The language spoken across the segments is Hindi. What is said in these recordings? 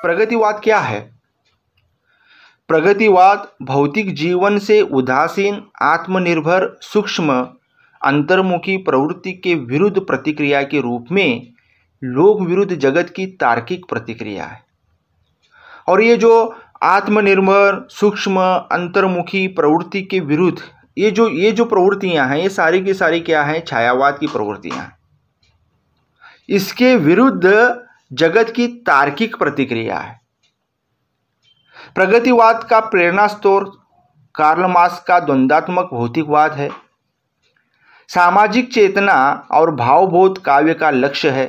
प्रगतिवाद क्या है? प्रगतिवाद भौतिक जीवन से उदासीन, आत्मनिर्भर, सूक्ष्म, अंतर्मुखी प्रवृत्ति के विरुद्ध प्रतिक्रिया के रूप में लोक विरुद्ध जगत की तार्किक प्रतिक्रिया है। और ये जो आत्मनिर्भर, सूक्ष्म, अंतर्मुखी प्रवृत्ति के विरुद्ध ये जो प्रवृत्तियां हैं, ये सारी की सारी क्या हैं? छायावाद की प्रवृत्तियां हैं। इसके विरुद्ध जगत की तार्किक प्रतिक्रिया है। प्रगतिवाद का प्रेरणा स्रोत कार्ल मार्क्स का द्वंद्वात्मक भौतिकवाद है। सामाजिक चेतना और भावबोध काव्य का लक्ष्य है।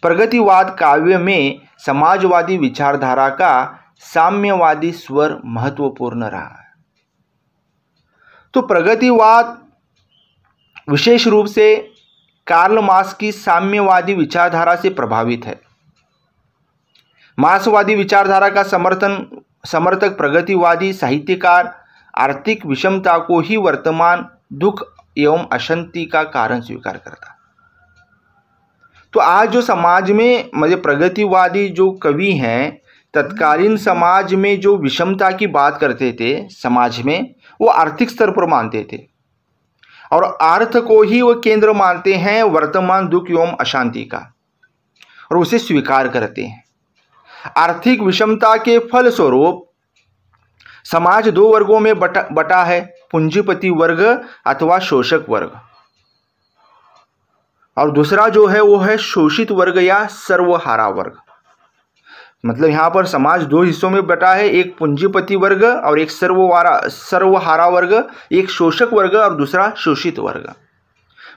प्रगतिवाद काव्य में समाजवादी विचारधारा का साम्यवादी स्वर महत्वपूर्ण रहा है। तो प्रगतिवाद विशेष रूप से कार्ल मार्क्स की साम्यवादी विचारधारा से प्रभावित है। मार्क्सवादी विचारधारा का समर्थक प्रगतिवादी साहित्यकार आर्थिक विषमता को ही वर्तमान दुख एवं अशांति का कारण स्वीकार करता। तो आज जो समाज में प्रगतिवादी जो कवि हैं, तत्कालीन समाज में जो विषमता की बात करते थे समाज में, वो आर्थिक स्तर पर मानते थे और अर्थ को ही वो केंद्र मानते हैं वर्तमान दुख एवं अशांति का, और उसे स्वीकार करते हैं। आर्थिक विषमता के फलस्वरूप समाज दो वर्गों में बटा है, पूंजीपति वर्ग अथवा शोषक वर्ग, और दूसरा जो है वो है शोषित वर्ग या सर्वहारा वर्ग। मतलब यहाँ पर समाज दो हिस्सों में बटा है, एक पूंजीपति वर्ग और एक सर्वहारा वर्ग, एक शोषक वर्ग और दूसरा शोषित वर्ग।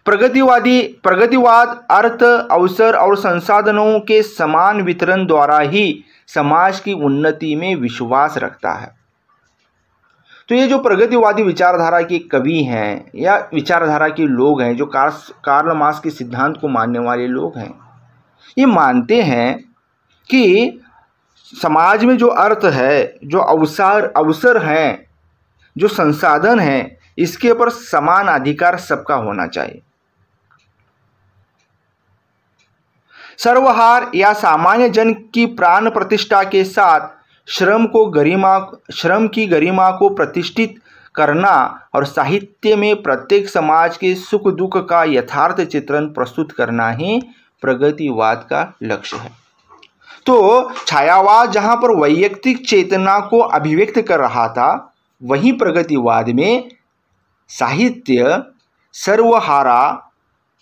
प्रगतिवाद अर्थ, अवसर और संसाधनों के समान वितरण द्वारा ही समाज की उन्नति में विश्वास रखता है। तो ये जो प्रगतिवादी विचारधारा के कवि हैं या विचारधारा के लोग हैं, जो कार्ल मार्क्स के सिद्धांत को मानने वाले लोग हैं, ये मानते हैं कि समाज में जो अर्थ है, जो अवसर हैं, जो संसाधन हैं, इसके ऊपर समान अधिकार सबका होना चाहिए। सर्वहार या सामान्य जन की प्राण प्रतिष्ठा के साथ श्रम की गरिमा को प्रतिष्ठित करना और साहित्य में प्रत्येक समाज के सुख दुख का यथार्थ चित्रण प्रस्तुत करना ही प्रगतिवाद का लक्ष्य है। तो छायावाद जहां पर वैयक्तिक चेतना को अभिव्यक्त कर रहा था, वहीं प्रगतिवाद में साहित्य सर्वहारा,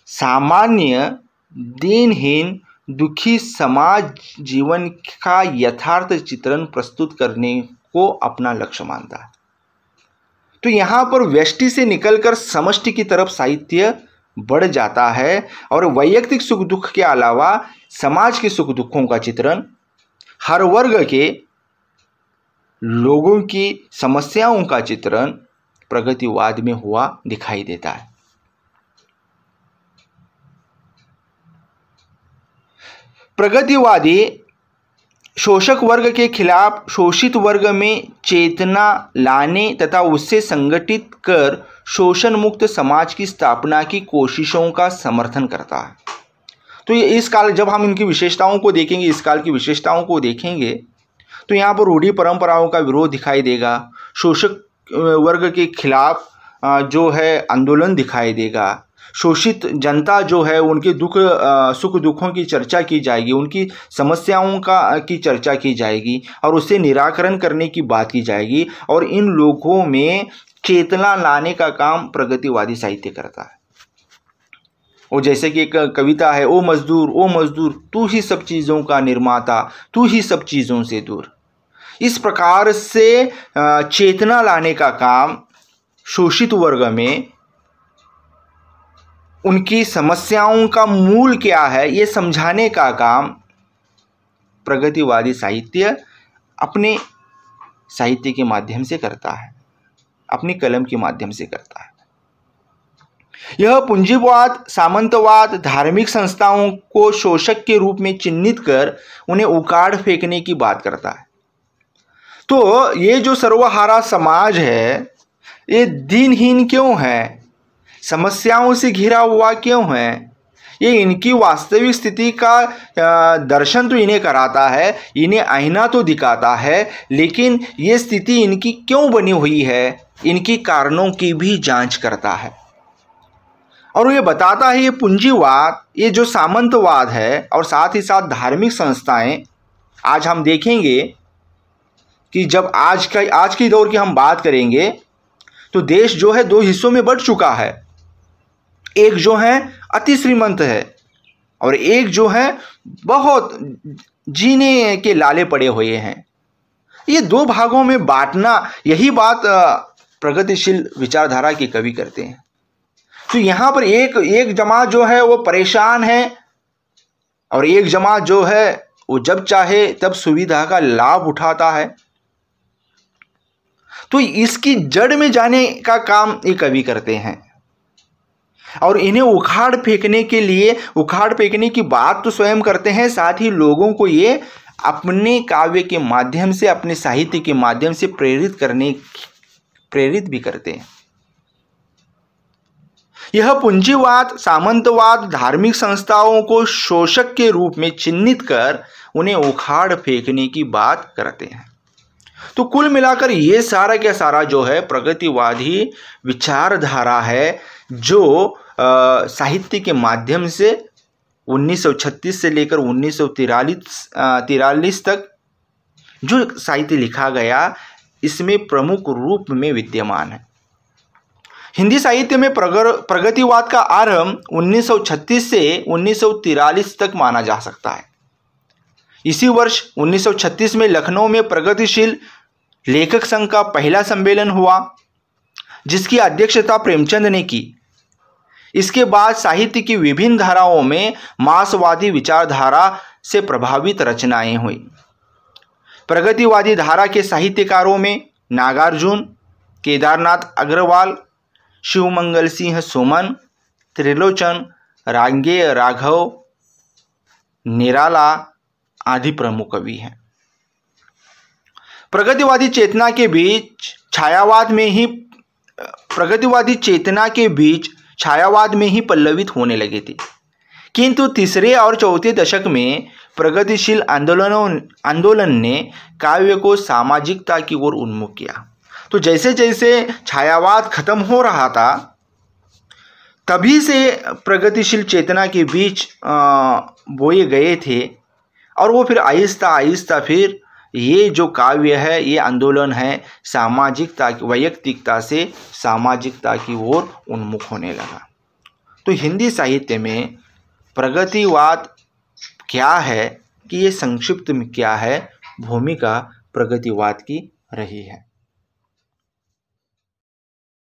सामान्य, दीनहीन, दुखी समाज जीवन का यथार्थ चित्रण प्रस्तुत करने को अपना लक्ष्य मानता है। तो यहाँ पर व्यष्टि से निकलकर समष्टि की तरफ साहित्य बढ़ जाता है और वैयक्तिक सुख दुख के अलावा समाज के सुख दुखों का चित्रण, हर वर्ग के लोगों की समस्याओं का चित्रण प्रगतिवाद में हुआ दिखाई देता है। प्रगतिवादी शोषक वर्ग के खिलाफ शोषित वर्ग में चेतना लाने तथा उससे संगठित कर शोषण मुक्त समाज की स्थापना की कोशिशों का समर्थन करता है। तो ये इस काल, जब हम इनकी विशेषताओं को देखेंगे, इस काल की विशेषताओं को देखेंगे, तो यहाँ पर रूढ़ि परंपराओं का विरोध दिखाई देगा। शोषक वर्ग के खिलाफ जो है आंदोलन दिखाई देगा। शोषित जनता जो है उनके सुख दुखों की चर्चा की जाएगी, उनकी समस्याओं की चर्चा की जाएगी और उससे निराकरण करने की बात की जाएगी, और इन लोगों में चेतना लाने का काम प्रगतिवादी साहित्य करता है। वो जैसे कि एक कविता है, ओ मजदूर तू ही सब चीज़ों का निर्माता, तू ही सब चीज़ों से दूर। इस प्रकार से चेतना लाने का काम शोषित वर्ग में, उनकी समस्याओं का मूल क्या है ये समझाने का काम प्रगतिवादी साहित्य अपने साहित्य के माध्यम से करता है, अपनी कलम के माध्यम से करता है। यह पूंजीवाद, सामंतवाद, धार्मिक संस्थाओं को शोषक के रूप में चिन्हित कर उन्हें उखाड़ फेंकने की बात करता है। तो ये जो सर्वहारा समाज है, ये दीनहीन क्यों है, समस्याओं से घिरा हुआ क्यों है, ये इनकी वास्तविक स्थिति का दर्शन तो इन्हें कराता है, इन्हें आईना तो दिखाता है, लेकिन ये स्थिति इनकी क्यों बनी हुई है, इनकी कारणों की भी जांच करता है। और ये बताता है, ये पूंजीवाद, ये जो सामंतवाद है और साथ ही साथ धार्मिक संस्थाएं, आज हम देखेंगे कि जब आज की दौर की हम बात करेंगे तो देश जो है दो हिस्सों में बढ़ चुका है। एक जो है अति श्रीमंत है और एक जो है बहुत जीने के लाले पड़े हुए हैं। ये दो भागों में बांटना, यही बात प्रगतिशील विचारधारा के कवि करते हैं। तो यहाँ पर एक जमात जो है वो परेशान है और एक जमात जो है वो जब चाहे तब सुविधा का लाभ उठाता है। तो इसकी जड़ में जाने का काम ये कवि करते हैं और इन्हें उखाड़ फेंकने की बात तो स्वयं करते हैं, साथ ही लोगों को ये अपने काव्य के माध्यम से, अपने साहित्य के माध्यम से प्रेरित भी करते हैं। यह पूंजीवाद, सामंतवाद धार्मिक संस्थाओं को शोषक के रूप में चिन्हित कर उन्हें उखाड़ फेंकने की बात करते हैं। तो कुल मिलाकर ये सारा का सारा जो है प्रगतिवादी विचारधारा है, जो साहित्य के माध्यम से 1936 से लेकर 1943 तक जो साहित्य लिखा गया, इसमें प्रमुख रूप में विद्यमान है। हिंदी साहित्य में प्रगतिवाद का आरंभ 1936 से 1943 तक माना जा सकता है। इसी वर्ष 1936 में लखनऊ में प्रगतिशील लेखक संघ का पहला सम्मेलन हुआ, जिसकी अध्यक्षता प्रेमचंद ने की। इसके बाद साहित्य की विभिन्न धाराओं में मार्क्सवादी विचारधारा से प्रभावित रचनाएं हुई। प्रगतिवादी धारा के साहित्यकारों में नागार्जुन, केदारनाथ अग्रवाल, शिवमंगल सिंह सुमन, त्रिलोचन, रांगेय राघव, निराला आदि प्रमुख कवि हैं। प्रगतिवादी चेतना के बीच छायावाद में ही पल्लवित होने लगे थे, किंतु तीसरे और चौथे दशक में प्रगतिशील आंदोलन ने काव्य को सामाजिकता की ओर उन्मुख किया। तो जैसे जैसे छायावाद खत्म हो रहा था, तभी से प्रगतिशील चेतना के बीच बोए गए थे और वो फिर आहिस्ता आहिस्ता फिर ये जो काव्य है, ये आंदोलन है, सामाजिकता की, वैयक्तिकता से सामाजिकता की ओर उन्मुख होने लगा। तो हिंदी साहित्य में प्रगतिवाद क्या है कि ये संक्षिप्त में क्या है, भूमिका प्रगतिवाद की रही है।